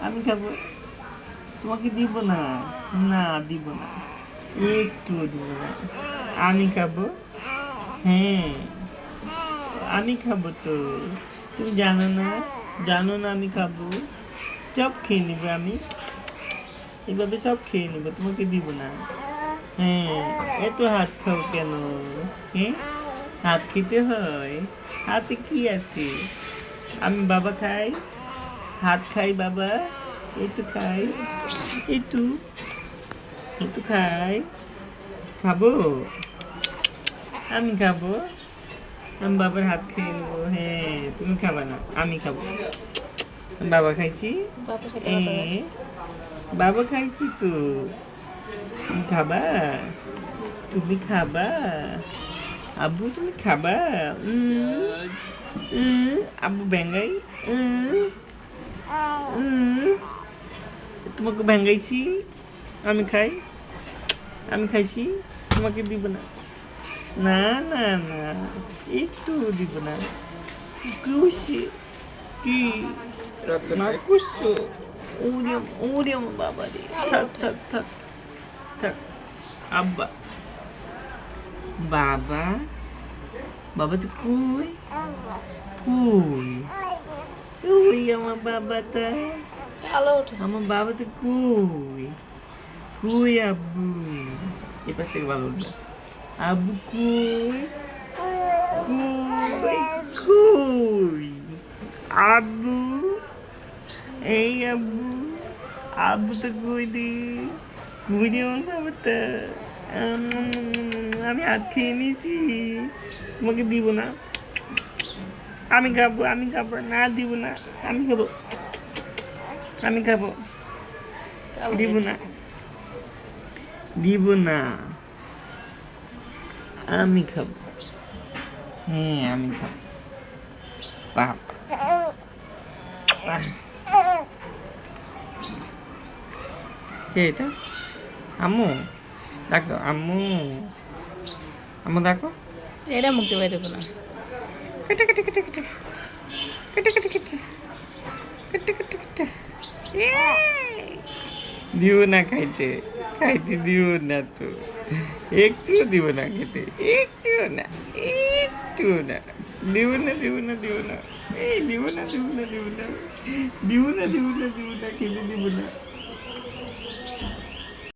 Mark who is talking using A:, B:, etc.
A: আমি খাবো, তোমাকে দিব না, না দিব না, একটু দিব না। আমি খাবো, হ্যাঁ আমি খাবো তো, তুমি জানো না, জানো না আমি খাবো, সব খেয়ে নেবে আমি, এভাবে সব খেয়ে নেবো, তোমাকে দিব না। হ্যাঁ, এত হাত খাও কেন? হ্যাঁ, হাত খেতে হয়, হাতে কি আছে? আমি বাবা খাই, হাত খাই বাবা, একটু খাই, একটু একটু খাই, খাবো, আমি খাবো, আমি বাবার হাত খেয়ে নেবো। হ্যাঁ, তুমি খাবা না, আমি খাবো, আমি বাবা খাইছি, বাবা খাইছি তো, তুমি খাবা, তুমি খাবা, আব্বু তুমি খাবা, আব্বু ব্যাঙ্গাই, তোমাকে ব্যাঙ্গাইছি, আমি খাই, আমি খাইছি, তোমাকে দিব না, না না না, একটু দিব না, খুশি কি না করছো? ওরে ওরে আমার বাবা রে, থাক থাক থাক থাক, আব্বা, বাবা, বাবা তো কই, কই, ওই আমার বাবাটা, আমার বাবা তো কই, কই আব্বু, এ পাশ থেকে ভালো উঠবে, আব্বু কই, কই কই, আব্বু, এই আব্বু, আব্বু তো কই রে, কই রে আমার বাবাটা, আমি হাত খেয়ে নিয়েছি, তোমাকে দিব না, আমি খাবো, আমি খাবো না, দিব না, আমি খাবো, আমি খাবো, দিব না, দিব না, আমি খাবো, হ্যাঁ আমি খাবো, বাবা, কে এটা? আম্মু ডাকো, আম্মু, আম্মু ডাকো,
B: এটা মুক্তি বাইরে না,
A: কেটে কেটে কেটে কেটে কেটে কেটে কেটে কেটে কেটে কেটে, দিও না খাইতে, খাইতে দিও না তো, একটুও দিব না খেতে, একটুও না, একটুও না, দিব না দিব না দিব না, এই দিব না দিব না দিব না দিব না দিব না দিব না, খেতে দিব না।